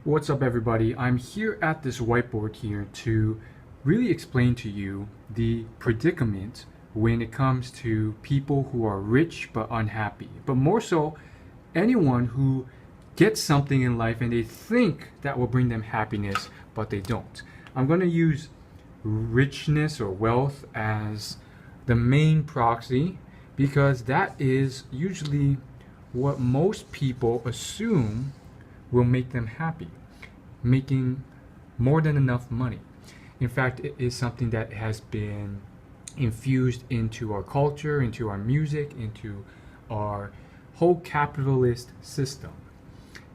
What's up, everybody? I'm here at this whiteboard here to really explain to you the predicament when it comes to people who are rich but unhappy, but more so anyone who gets something in life and they think that will bring them happiness, but they don't. I'm going to use richness or wealth as the main proxy because that is usually what most people assume will make them happy, making more than enough money. In fact, it is something that has been infused into our culture, into our music, into our whole capitalist system.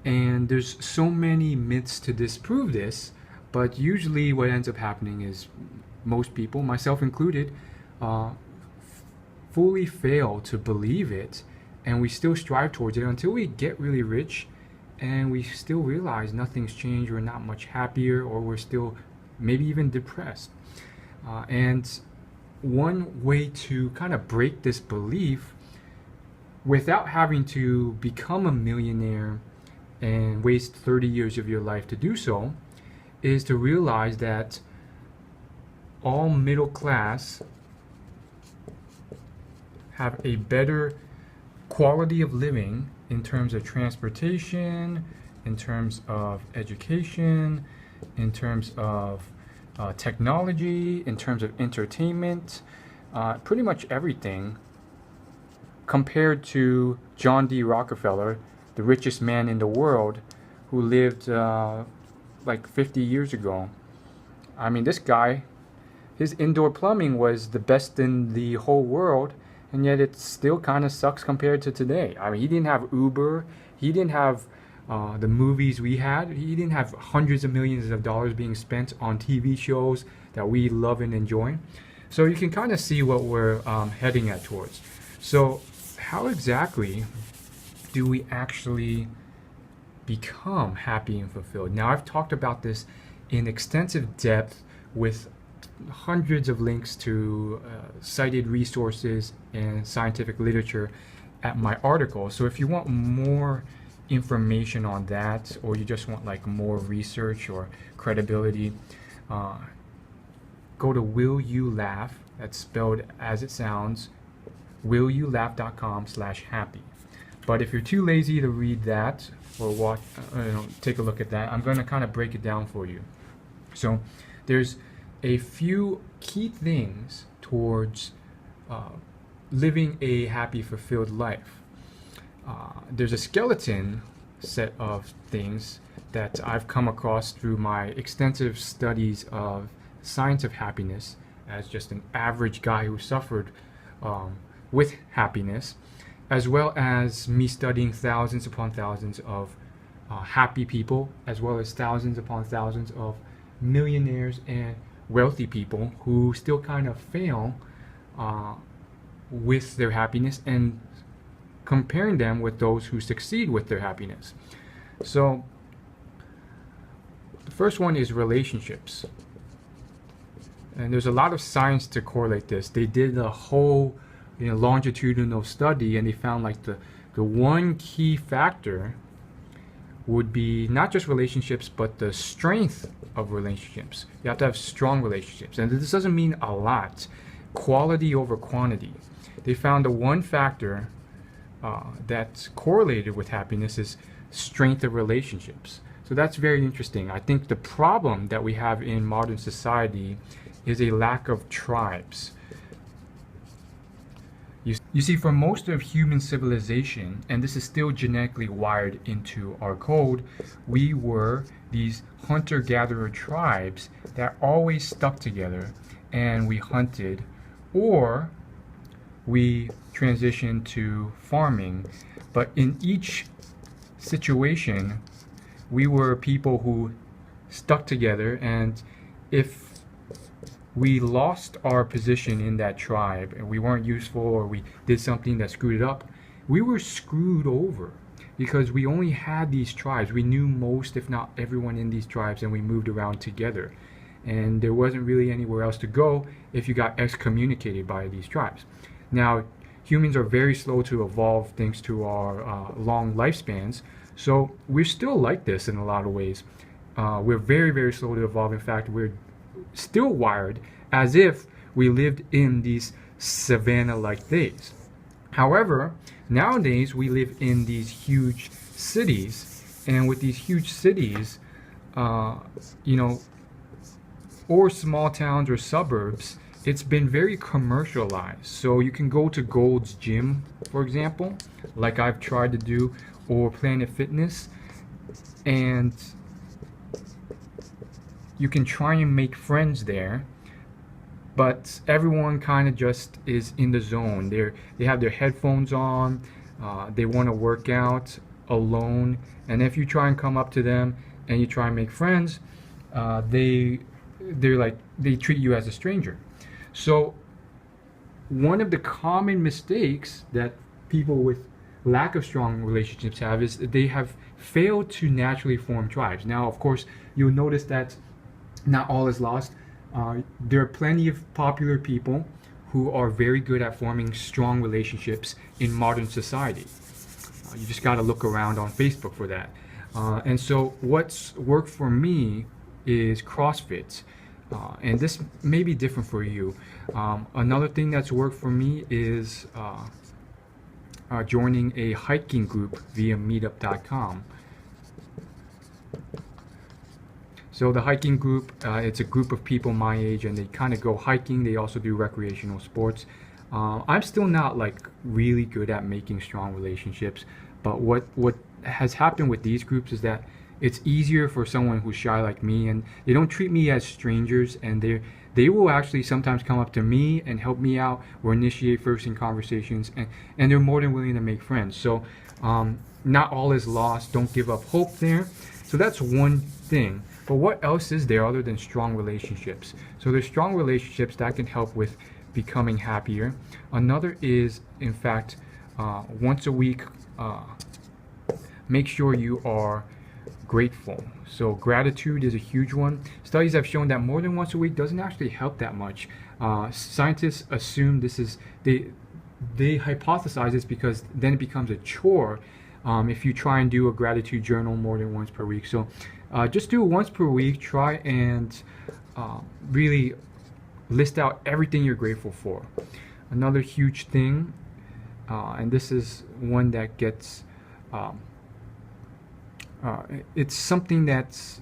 And there's so many myths to disprove this, but usually what ends up happening is most people, myself included, fully fail to believe it, and we still strive towards it until we get really rich and we still realize nothing's changed, we're not much happier, or we're still maybe even depressed. And one way to kind of break this belief without having to become a millionaire and waste 30 years of your life to do so is to realize that all middle class have a better quality of living in terms of transportation, in terms of education, in terms of technology, in terms of entertainment, pretty much everything compared to John D. Rockefeller, the richest man in the world, who lived like 50 years ago. I mean, this guy, his indoor plumbing was the best in the whole world, and yet it still kind of sucks compared to today. I mean, he didn't have Uber, he didn't have the movies we had, he didn't have hundreds of millions of dollars being spent on TV shows that we love and enjoy. So you can kind of see what we're heading at towards. So how exactly do we actually become happy and fulfilled? Now, I've talked about this in extensive depth with hundreds of links to cited resources and scientific literature at my article. So if you want more information on that, or you just want like more research or credibility, go to Will You Laugh, that's spelled as it sounds, willyoulaugh.com/happy. But if you're too lazy to read that or watch, take a look at that, I'm going to kind of break it down for you. So there's a few key things towards living a happy, fulfilled life. There's a skeleton set of things that I've come across through my extensive studies of science of happiness as just an average guy who suffered with happiness, as well as me studying thousands upon thousands of happy people, as well as thousands upon thousands of millionaires and wealthy people who still kind of fail with their happiness, and comparing them with those who succeed with their happiness. So the first one is relationships, and there's a lot of science to correlate this. They did a whole longitudinal study, and they found like the one key factor would be not just relationships, but the strength of relationships. You have to have strong relationships, and this doesn't mean a lot. Quality over quantity. They found the one factor that's correlated with happiness is strength of relationships. So that's very interesting. I think the problem that we have in modern society is a lack of tribes. You see, for most of human civilization, and this is still genetically wired into our code, we were these hunter-gatherer tribes that always stuck together, and we hunted, or we transitioned to farming. But in each situation, we were people who stuck together, and if we lost our position in that tribe and we weren't useful, or we did something that screwed it up, we were screwed over because we only had these tribes. We knew most, if not everyone in these tribes, and we moved around together. And there wasn't really anywhere else to go if you got excommunicated by these tribes. Now, humans are very slow to evolve thanks to our long lifespans. So we're still like this in a lot of ways. We're very, very slow to evolve. In fact, we're still wired as if we lived in these savannah-like days. However, nowadays we live in these huge cities, and with these huge cities, you know, or small towns or suburbs, it's been very commercialized. So you can go to Gold's Gym, for example, like I've tried to do, or Planet Fitness, and you can try and make friends there, but everyone kind of just is in the zone. They have their headphones on, they want to work out alone, and if you try and come up to them and you try and make friends, they treat you as a stranger. So one of the common mistakes that people with lack of strong relationships have is they have failed to naturally form tribes. Now, of course, you'll notice that not all is lost. There are plenty of popular people who are very good at forming strong relationships in modern society. You just got to look around on Facebook for that. And so what's worked for me is CrossFit. And this may be different for you. Another thing that's worked for me is joining a hiking group via meetup.com. So the hiking group, it's a group of people my age, and they kind of go hiking. They also do recreational sports. I'm still not like really good at making strong relationships, but what has happened with these groups is that it's easier for someone who's shy like me, and they don't treat me as strangers, and they will actually sometimes come up to me and help me out or initiate first in conversations, and they're more than willing to make friends. So not all is lost. Don't give up hope there. So that's one thing. But what else is there other than strong relationships? So there's strong relationships that can help with becoming happier. Another is, in fact, once a week, make sure you are grateful. So gratitude is a huge one. Studies have shown that more than once a week doesn't actually help that much. Scientists assume this is, they hypothesize this because then it becomes a chore if you try and do a gratitude journal more than once per week. So just do it once per week. Try and really list out everything you're grateful for. Another huge thing, and this is one that gets it's something that's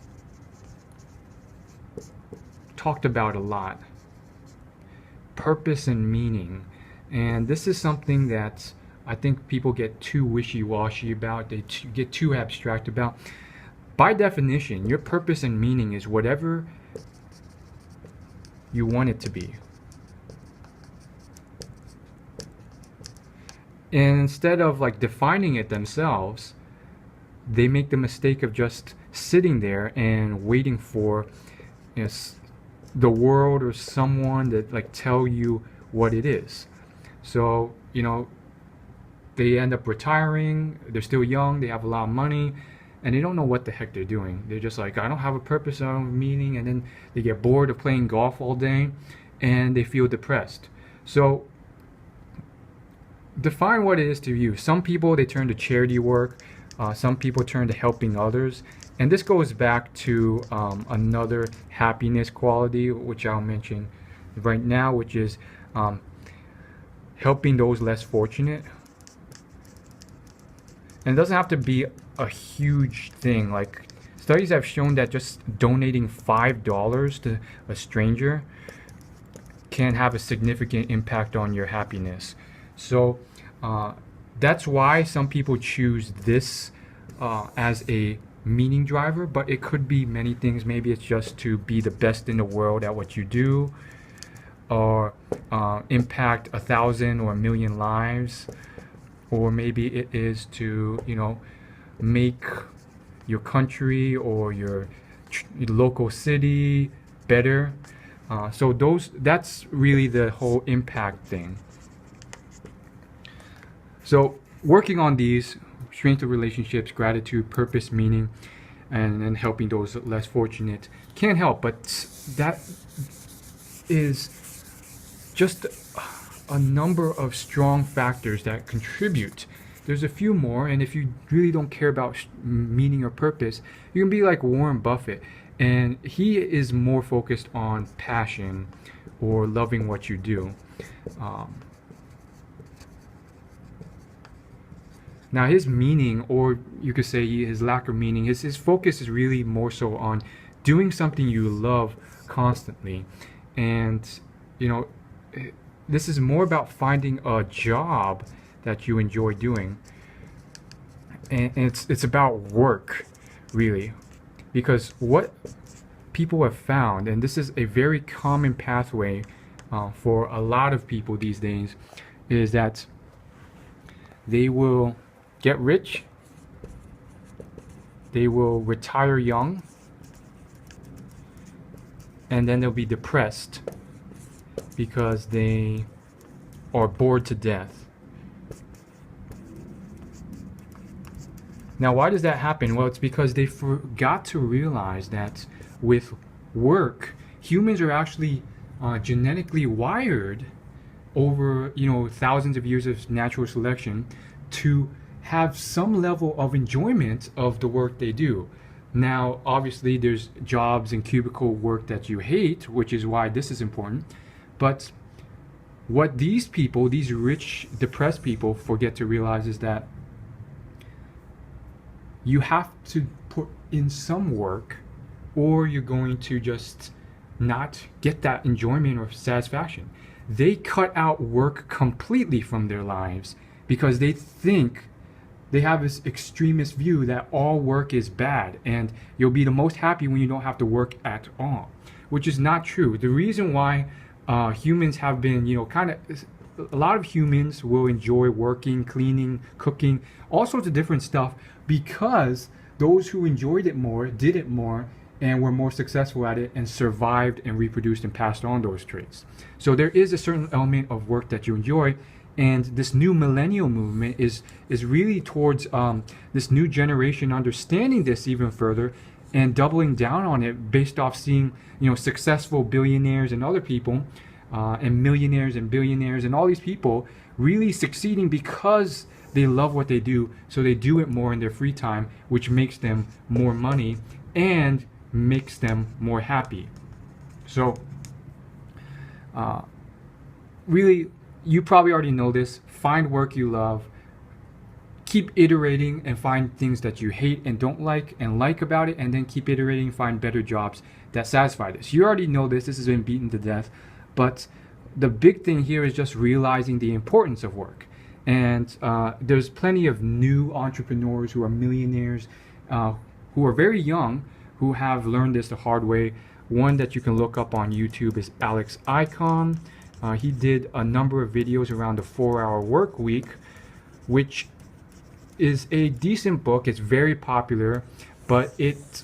talked about a lot. Purpose and meaning. And this is something that I think people get too wishy-washy about. They get too abstract about. By definition, your purpose and meaning is whatever you want it to be. And instead of like defining it themselves, they make the mistake of just sitting there and waiting for, you know, the world or someone to like tell you what it is. So, you know, they end up retiring, they're still young, they have a lot of money, and they don't know what the heck they're doing. They're just like, I don't have a purpose, I don't have a meaning, and then they get bored of playing golf all day, and they feel depressed. So, define what it is to you. Some people, they turn to charity work, some people turn to helping others, and this goes back to another happiness quality, which I'll mention right now, which is helping those less fortunate. And it doesn't have to be a huge thing. Like, studies have shown that just donating $5 to a stranger can have a significant impact on your happiness. So that's why some people choose this as a meaning driver, but it could be many things. Maybe it's just to be the best in the world at what you do, or impact 1,000 or 1,000,000 lives, or maybe it is to, you know, make your country or your local city better. So that's really the whole impact thing. So working on these, strength of relationships, gratitude, purpose, meaning, and helping those less fortunate can help, but that is just a number of strong factors that contribute. there's a few more, and if you really don't care about meaning or purpose, you can be like Warren Buffett, and he is more focused on passion or loving what you do. Now his meaning, or you could say his lack of meaning, his focus is really more so on doing something you love constantly. And you know, this is more about finding a job that you enjoy doing. And it's about work, really. Because what people have found, and this is a very common pathway for a lot of people these days, is that they will get rich, they will retire young, and then they'll be depressed because they are bored to death. Now, why does that happen? Well, it's because they forgot to realize that with work, humans are actually genetically wired over, you know, thousands of years of natural selection to have some level of enjoyment of the work they do. Now, obviously, there's jobs and cubicle work that you hate, which is why this is important. But what these people, these rich, depressed people, forget to realize is that you have to put in some work, or you're going to just not get that enjoyment or satisfaction. They cut out work completely from their lives because they think, they have this extremist view that all work is bad and you'll be the most happy when you don't have to work at all, which is not true. The reason why humans have been, you know, a lot of humans will enjoy working, cleaning, cooking, all sorts of different stuff, because those who enjoyed it more did it more and were more successful at it and survived and reproduced and passed on those traits. So there is a certain element of work that you enjoy. And this new millennial movement is really towards this new generation understanding this even further and doubling down on it based off seeing, you know, successful billionaires and other people and millionaires and billionaires and all these people really succeeding because they love what they do. So they do it more in their free time, which makes them more money and makes them more happy. So really, you probably already know this. Find work you love. Keep iterating and find things that you hate and don't like and like about it, and then keep iterating, find better jobs that satisfy this. You already know this. This has been beaten to death. But the big thing here is just realizing the importance of work. And there's plenty of new entrepreneurs who are millionaires, who are very young, who have learned this the hard way. One that you can look up on YouTube is Alex Icon. He did a number of videos around the 4-hour work week, which is a decent book. It's very popular, but it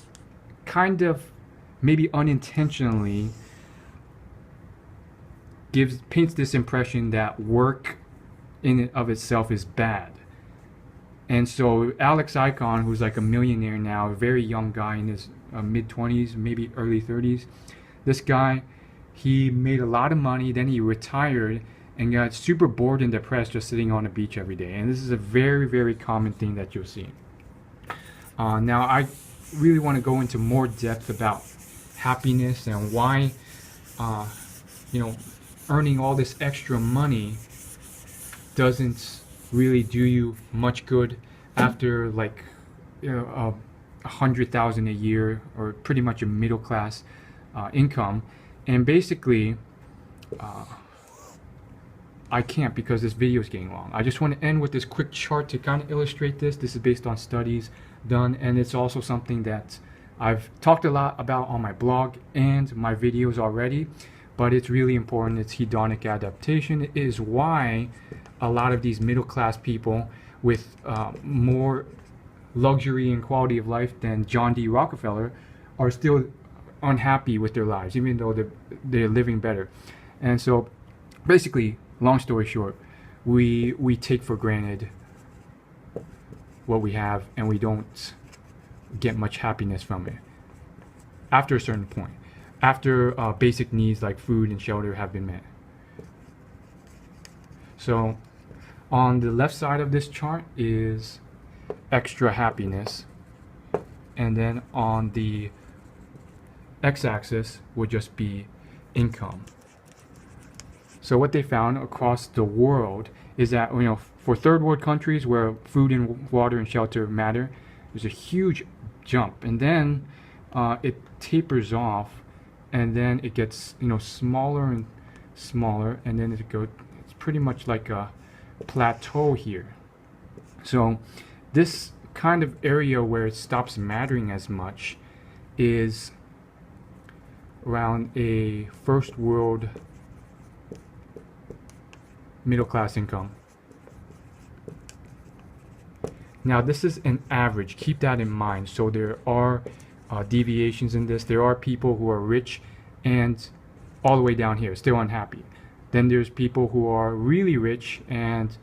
kind of maybe unintentionally paints this impression that work in and of itself is bad. And so Alex Icon, who's like a millionaire now, a very young guy in his mid-20s, maybe early 30s, this guy, he made a lot of money, then he retired and got super bored and depressed just sitting on the beach every day. And this is a very, very common thing that you'll see. Now, I really want to go into more depth about happiness and why, you know, earning all this extra money doesn't really do you much good after, like, you know, $100,000 a year, or pretty much a middle class income. And basically, I can't, because this video is getting long. I just want to end with this quick chart to kind of illustrate this. This is based on studies done, and it's also something that I've talked a lot about on my blog and my videos already, but it's really important. It's hedonic adaptation. It is why a lot of these middle class people with more luxury and quality of life than John D. Rockefeller are still unhappy with their lives, even though they're living better. And so basically, long story short, we take for granted what we have, and we don't get much happiness from it after a certain point, after basic needs like food and shelter have been met. So On the left side of this chart is extra happiness, and then on the x-axis would just be income. So what they found across the world is that, you know, for third world countries where food and water and shelter matter, there's a huge jump, and then it tapers off, and then it gets, you know, smaller and smaller, and then it's pretty much like a plateau here. So this kind of area where it stops mattering as much is around a first world middle class income. Now this is an average, keep that in mind. So there are deviations in this. There are people who are rich and all the way down here still unhappy. Then there's people who are really rich and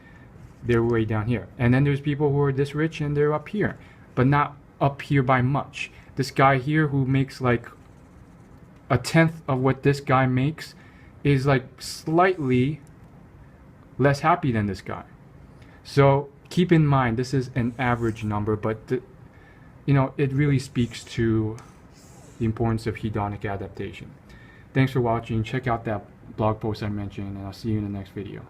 they're way down here. And then there's people who are this rich and they're up here, but not up here by much. This guy here who makes like a tenth of what this guy makes is like slightly less happy than this guy. So keep in mind, this is an average number, but you know, it really speaks to the importance of hedonic adaptation. Thanks for watching. Check out that blog post I mentioned, and I'll see you in the next video.